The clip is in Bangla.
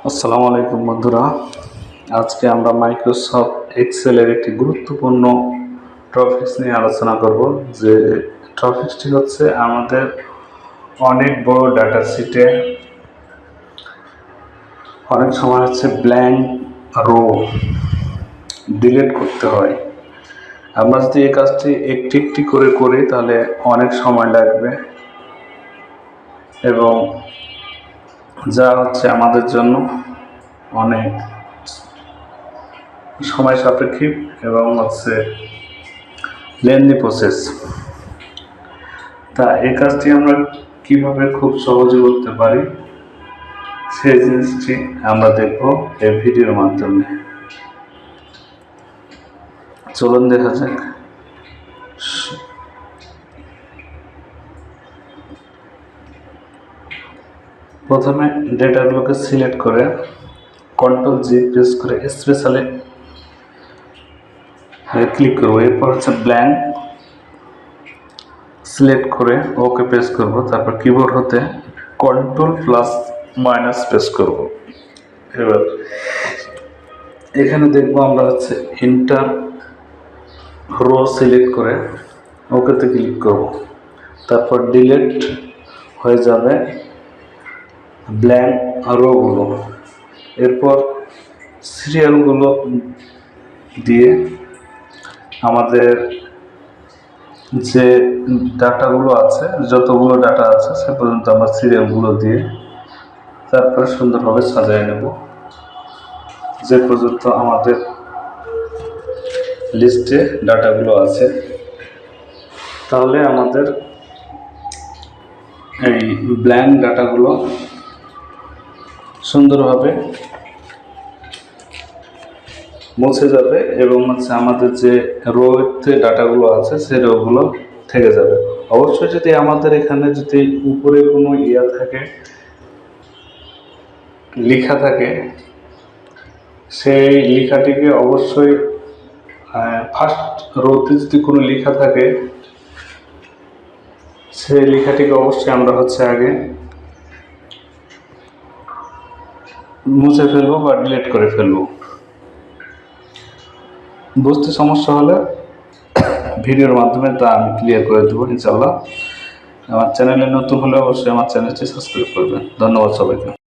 আসসালামু আলাইকুম বন্ধুরা। আজকে আমরা মাইক্রোসফট এক্সেলের একটি গুরুত্বপূর্ণ টপিকস নিয়ে আলোচনা করব। যে টপিকসটি হচ্ছে আমাদের অনেক বড় ডাটা শিটে অনেক সময় হচ্ছে ব্ল্যাঙ্ক রো ডিলিট করতে হয়। আমরা যদি এই কাজটি একটি একটি করে করি তাহলে অনেক সময় লাগবে এবং যা হচ্ছে আমাদের জন্য অনেক সময় সাপেক্ষিক এবং হচ্ছে লেন্দি প্রসেস। তা এই কাজটি আমরা কিভাবে খুব সহজে করতে পারি সেই জিনিসটি আমরা দেখব এই ভিডিওর মাধ্যমে। চলুন দেখা যাক। প্রথমে ডেটাগুলোকে সিলেক্ট করে Ctrl+G প্রেস করে স্পেশালে ক্লিক করবো। এরপর হচ্ছে ব্ল্যাঙ্ক সিলেক্ট করে ওকে প্রেস করব। তারপর কিবোর্ড হতে Ctrl+- প্রেস করব। এবার এখানে দেখবো আমরা হচ্ছে ইন্টার রো সিলেক্ট করে ওকেতে ক্লিক করব। তারপর ডিলিট হয়ে যাবে ব্ল্যাঙ্ক রোগুলো। এরপর সিরিয়ালগুলো দিয়ে আমাদের যে ডাটাগুলো আছে, যতগুলো ডাটা আছে সে পর্যন্ত আমরা সিরিয়ালগুলো দিয়ে তারপর সুন্দরভাবে সাজিয়ে নেব যে পর্যন্ত আমাদের লিস্টে ডাটাগুলো আছে। তাহলে আমাদের এই ব্ল্যাঙ্ক ডাটাগুলো সুন্দরভাবে মুছে যাবে এবং হচ্ছে আমাদের যে রোতে ডাটাগুলো আছে সেই রোগুলো থেকে যাবে। অবশ্যই যদি আমাদের এখানে যদি উপরে কোনো থাকে, লেখা থাকে, সেই লেখাটিকে অবশ্যই ফার্স্ট রোতে যদি কোনো লেখা থাকে সেই লেখাটিকে অবশ্যই আমরা হচ্ছে আগে মুছে ফেলবো বা ডিলিট করে ফেলবো। বুঝতে সমস্যা হলে ভিডিওর মাধ্যমে তা আমি ক্লিয়ার করে দেবো ইনশাআল্লাহ। আমার চ্যানেলে নতুন হলে অবশ্যই আমার চ্যানেলটি সাবস্ক্রাইব করবেন। ধন্যবাদ সবাইকে।